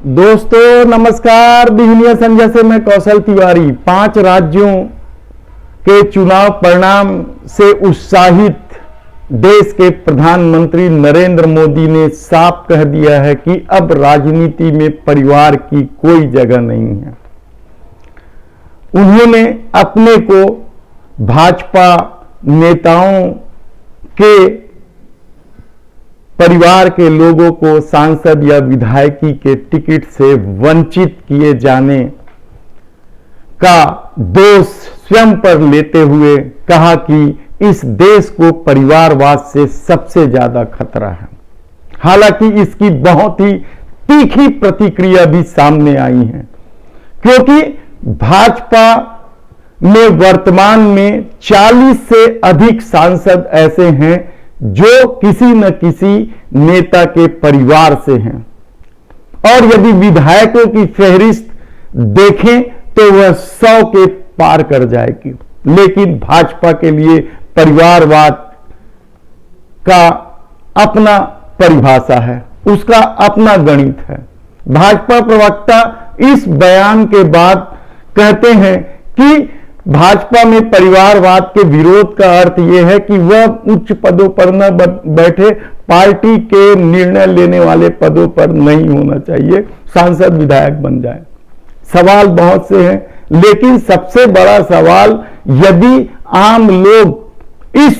दोस्तों नमस्कार। बिजनिया संजय से मैं कौशल तिवारी। 5 राज्यों के चुनाव परिणाम से उत्साहित देश के प्रधानमंत्री नरेंद्र मोदी ने साफ कह दिया है कि अब राजनीति में परिवार की कोई जगह नहीं है। उन्होंने अपने को भाजपा नेताओं के परिवार के लोगों को सांसद या विधायकी के टिकट से वंचित किए जाने का दोष स्वयं पर लेते हुए कहा कि इस देश को परिवारवाद से सबसे ज्यादा खतरा है। हालांकि इसकी बहुत ही तीखी प्रतिक्रिया भी सामने आई है, क्योंकि भाजपा में वर्तमान में 40 से अधिक सांसद ऐसे हैं जो किसी न किसी नेता के परिवार से हैं, और यदि विधायकों की फहरिस्त देखें तो वह 100 के पार कर जाएगी। लेकिन भाजपा के लिए परिवारवाद का अपना परिभाषा है, उसका अपना गणित है। भाजपा प्रवक्ता इस बयान के बाद कहते हैं कि भाजपा में परिवारवाद के विरोध का अर्थ यह है कि वह उच्च पदों पर न बैठे, पार्टी के निर्णय लेने वाले पदों पर नहीं होना चाहिए, सांसद विधायक बन जाए। सवाल बहुत से हैं, लेकिन सबसे बड़ा सवाल, यदि आम लोग इस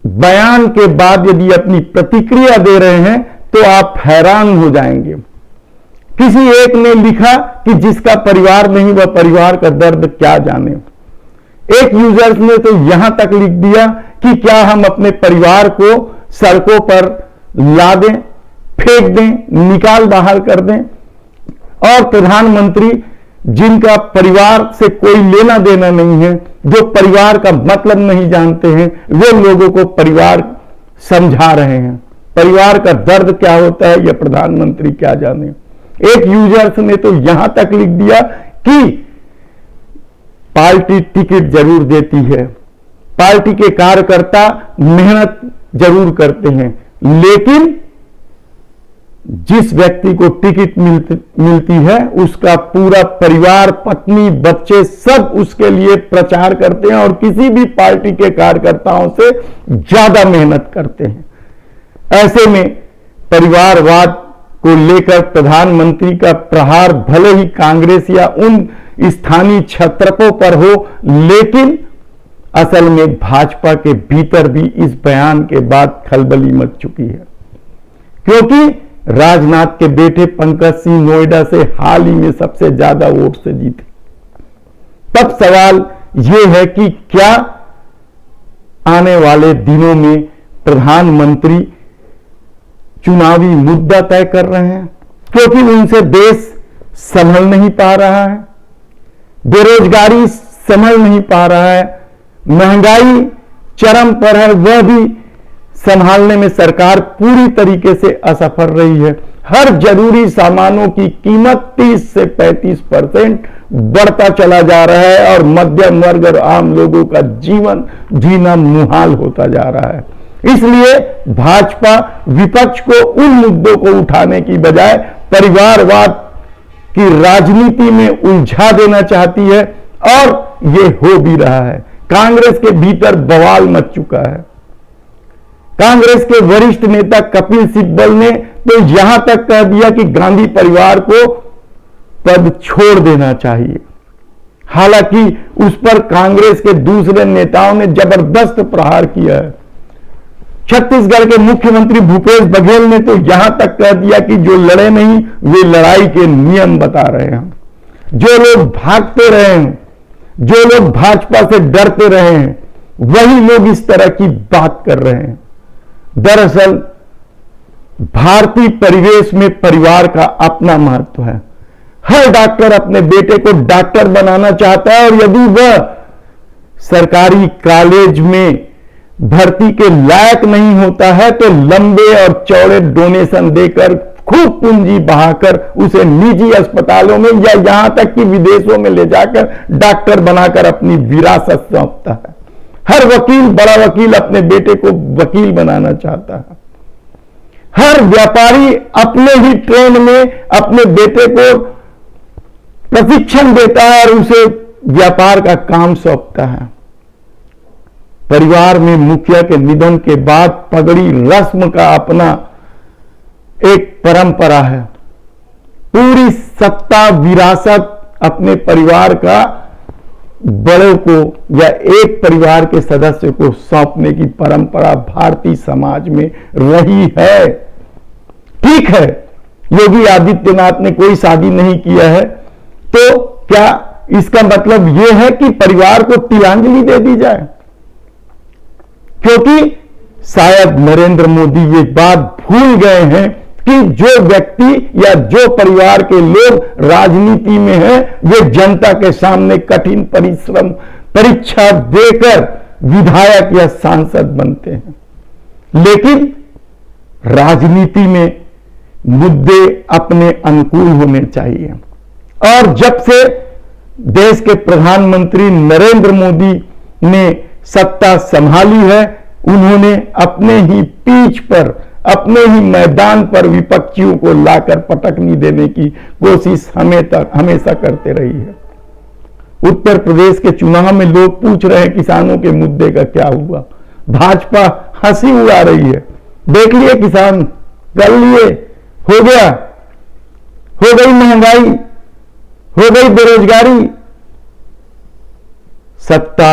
बयान के बाद यदि अपनी प्रतिक्रिया दे रहे हैं तो आप हैरान हो जाएंगे। किसी एक ने लिखा कि जिसका परिवार नहीं वह परिवार का दर्द क्या जाने। एक यूजर्स ने तो यहां तक लिख दिया कि क्या हम अपने परिवार को सड़कों पर ला दें, फेंक दें, निकाल बाहर कर दें, और प्रधानमंत्री जिनका परिवार से कोई लेना देना नहीं है, जो परिवार का मतलब नहीं जानते हैं, वे लोगों को परिवार समझा रहे हैं। परिवार का दर्द क्या होता है यह प्रधानमंत्री क्या जाने। एक यूजर्स ने तो यहां तक लिख दिया कि पार्टी टिकट जरूर देती है, पार्टी के कार्यकर्ता मेहनत जरूर करते हैं, लेकिन जिस व्यक्ति को टिकट मिलती है उसका पूरा परिवार, पत्नी, बच्चे सब उसके लिए प्रचार करते हैं और किसी भी पार्टी के कार्यकर्ताओं से ज्यादा मेहनत करते हैं। ऐसे में परिवारवाद को लेकर प्रधानमंत्री का प्रहार भले ही कांग्रेस या उन स्थानीय छत्रपों पर हो, लेकिन असल में भाजपा के भीतर भी इस बयान के बाद खलबली मच चुकी है, क्योंकि राजनाथ के बेटे पंकज सिंह नोएडा से हाल ही में सबसे ज्यादा वोट से जीते। तब सवाल यह है कि क्या आने वाले दिनों में प्रधानमंत्री चुनावी मुद्दा तय कर रहे हैं, क्योंकि उनसे देश संभल नहीं पा रहा है, बेरोजगारी संभल नहीं पा रहा है, महंगाई चरम पर है, वह भी संभालने में सरकार पूरी तरीके से असफल रही है। हर जरूरी सामानों की कीमत 30 से 35% बढ़ता चला जा रहा है और मध्यम वर्ग और आम लोगों का जीवन जीना मुहाल होता जा रहा है। इसलिए भाजपा विपक्ष को उन मुद्दों को उठाने की बजाय परिवारवाद की राजनीति में उलझा देना चाहती है, और यह हो भी रहा है। कांग्रेस के भीतर बवाल मच चुका है। कांग्रेस के वरिष्ठ नेता कपिल सिब्बल ने तो यहां तक कह दिया कि गांधी परिवार को पद छोड़ देना चाहिए। हालांकि उस पर कांग्रेस के दूसरे नेताओं ने जबरदस्त प्रहार किया है। छत्तीसगढ़ के मुख्यमंत्री भूपेश बघेल ने तो यहां तक कह दिया कि जो लड़े नहीं वे लड़ाई के नियम बता रहे हैं। जो लोग भागते रहे हैं, जो लोग भाजपा से डरते रहे हैं, वही लोग इस तरह की बात कर रहे हैं। दरअसल भारतीय परिवेश में परिवार का अपना महत्व है। हर डॉक्टर अपने बेटे को डॉक्टर बनाना चाहता है, और यदि वह सरकारी कॉलेज में भर्ती के लायक नहीं होता है तो लंबे और चौड़े डोनेशन देकर, खूब पूंजी बहाकर उसे निजी अस्पतालों में या यहां तक कि विदेशों में ले जाकर डॉक्टर बनाकर अपनी विरासत सौंपता है। हर वकील, बड़ा वकील अपने बेटे को वकील बनाना चाहता है। हर व्यापारी अपने ही ट्रेन में अपने बेटे को प्रशिक्षण देता है और उसे व्यापार का काम सौंपता है। परिवार में मुखिया के निधन के बाद पगड़ी रस्म का अपना एक परंपरा है। पूरी सत्ता विरासत अपने परिवार का बड़ों को या एक परिवार के सदस्य को सौंपने की परंपरा भारतीय समाज में रही है। ठीक है, योगी आदित्यनाथ ने कोई शादी नहीं किया है, तो क्या इसका मतलब यह है कि परिवार को तिलांजलि दे दी जाए? क्योंकि शायद नरेंद्र मोदी ये बात भूल गए हैं कि जो व्यक्ति या जो परिवार के लोग राजनीति में हैं, वे जनता के सामने कठिन परिश्रम परीक्षा देकर विधायक या सांसद बनते हैं। लेकिन राजनीति में मुद्दे अपने अनुकूल होने चाहिए। और जब से देश के प्रधानमंत्री नरेंद्र मोदी ने सत्ता संभाली है, उन्होंने अपने ही पीठ पर, अपने ही मैदान पर विपक्षियों को लाकर पटकनी देने की कोशिश हमेशा करते रही है। उत्तर प्रदेश के चुनाव में लोग पूछ रहे हैं किसानों के मुद्दे का क्या हुआ। भाजपा हंसी उड़ा रही है। देख लिए किसान, कर लिए, हो गया, हो गई महंगाई, हो गई बेरोजगारी। सत्ता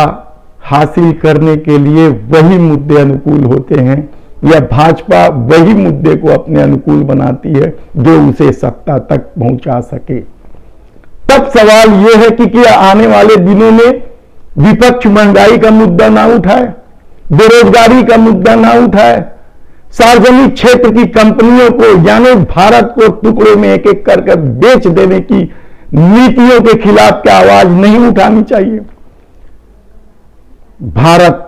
हासिल करने के लिए वही मुद्दे अनुकूल होते हैं या भाजपा वही मुद्दे को अपने अनुकूल बनाती है जो उसे सत्ता तक पहुंचा सके। तब सवाल यह है कि क्या आने वाले दिनों में विपक्ष महंगाई का मुद्दा ना उठाए, बेरोजगारी का मुद्दा ना उठाए, सार्वजनिक क्षेत्र की कंपनियों को यानी भारत को टुकड़ों में एक एक करके बेच देने की नीतियों के खिलाफ क्या आवाज नहीं उठानी चाहिए? भारत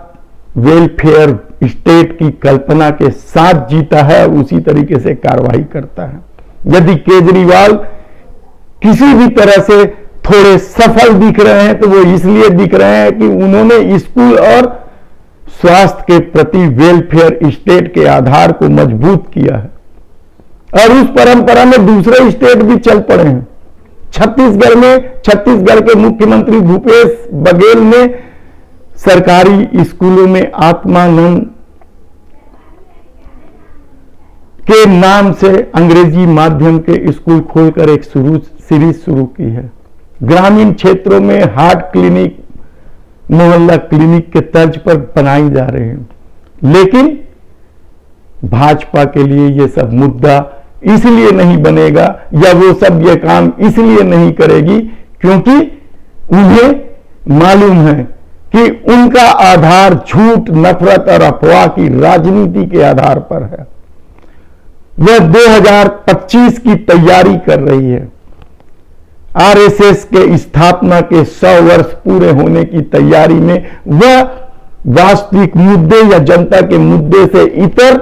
वेलफेयर स्टेट की कल्पना के साथ जीता है, उसी तरीके से कार्रवाई करता है। यदि केजरीवाल किसी भी तरह से थोड़े सफल दिख रहे हैं तो वो इसलिए दिख रहे हैं कि उन्होंने स्कूल और स्वास्थ्य के प्रति वेलफेयर स्टेट के आधार को मजबूत किया है और उस परंपरा में दूसरे स्टेट भी चल पड़े हैं। छत्तीसगढ़ के मुख्यमंत्री भूपेश बघेल ने सरकारी स्कूलों में आत्मानंद के नाम से अंग्रेजी माध्यम के स्कूल खोलकर एक सीरीज शुरू की है। ग्रामीण क्षेत्रों में हार्ट क्लिनिक, मोहल्ला क्लिनिक के तर्ज पर बनाई जा रहे हैं। लेकिन भाजपा के लिए यह सब मुद्दा इसलिए नहीं बनेगा या वो सब ये काम इसलिए नहीं करेगी क्योंकि उन्हें मालूम है कि उनका आधार झूठ, नफरत और अफवाह की राजनीति के आधार पर है। वह 2025 की तैयारी कर रही है। आरएसएस के स्थापना के 100 वर्ष पूरे होने की तैयारी में वह वास्तविक मुद्दे या जनता के मुद्दे से इतर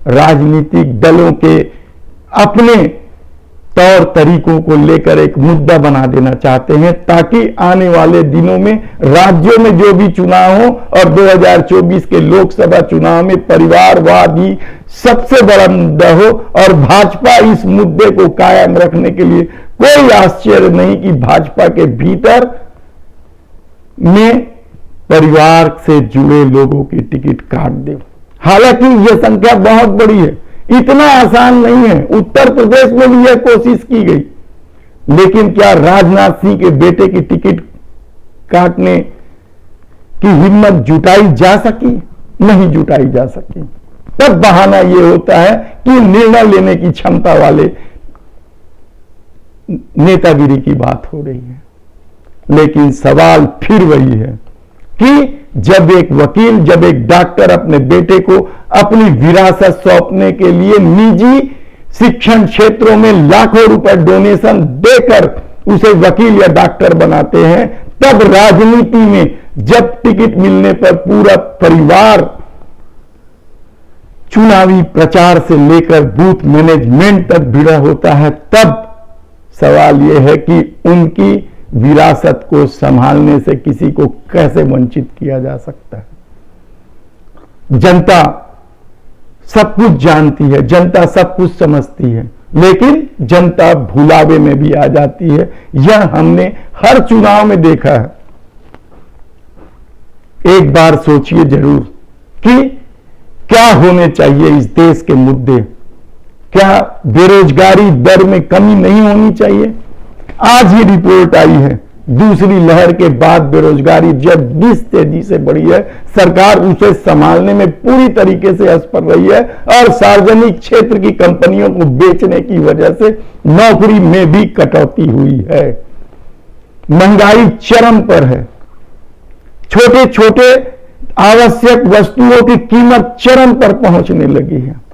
राजनीतिक दलों के अपने तौर तरीकों को लेकर एक मुद्दा बना देना चाहते हैं ताकि आने वाले दिनों में राज्यों में जो भी चुनाव हो और 2024 के लोकसभा चुनाव में परिवारवाद ही सबसे बड़ा मुद्दा हो और भाजपा इस मुद्दे को कायम रखने के लिए कोई आश्चर्य नहीं कि भाजपा के भीतर में परिवार से जुड़े लोगों की टिकट काट दे। हालांकि यह संख्या बहुत बड़ी है, इतना आसान नहीं है। उत्तर प्रदेश में भी यह कोशिश की गई, लेकिन क्या राजनाथ सिंह के बेटे की टिकट काटने की हिम्मत जुटाई जा सकी? नहीं जुटाई जा सकी। तब बहाना यह होता है कि निर्णय लेने की क्षमता वाले नेतागिरी की बात हो रही है। लेकिन सवाल फिर वही है कि जब एक वकील, जब एक डॉक्टर अपने बेटे को अपनी विरासत सौंपने के लिए निजी शिक्षण क्षेत्रों में लाखों रुपए डोनेशन देकर उसे वकील या डॉक्टर बनाते हैं, तब राजनीति में जब टिकट मिलने पर पूरा परिवार चुनावी प्रचार से लेकर बूथ मैनेजमेंट तक भिड़ा होता है, तब सवाल यह है कि उनकी विरासत को संभालने से किसी को कैसे वंचित किया जा सकता है। जनता सब कुछ जानती है, जनता सब कुछ समझती है, लेकिन जनता भुलावे में भी आ जाती है। यह हमने हर चुनाव में देखा है। एक बार सोचिए जरूर कि क्या होने चाहिए इस देश के मुद्दे। क्या बेरोजगारी दर में कमी नहीं होनी चाहिए? आज ही रिपोर्ट आई है, दूसरी लहर के बाद बेरोजगारी जब जिस तेजी से बढ़ी है, सरकार उसे संभालने में पूरी तरीके से असफल रही है और सार्वजनिक क्षेत्र की कंपनियों को बेचने की वजह से नौकरी में भी कटौती हुई है। महंगाई चरम पर है। छोटे छोटे आवश्यक वस्तुओं की कीमत चरम पर पहुंचने लगी है।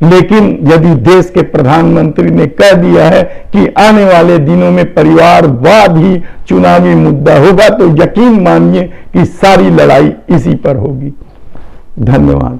लेकिन यदि देश के प्रधानमंत्री ने कह दिया है कि आने वाले दिनों में परिवारवाद ही चुनावी मुद्दा होगा, तो यकीन मानिए कि सारी लड़ाई इसी पर होगी। धन्यवाद।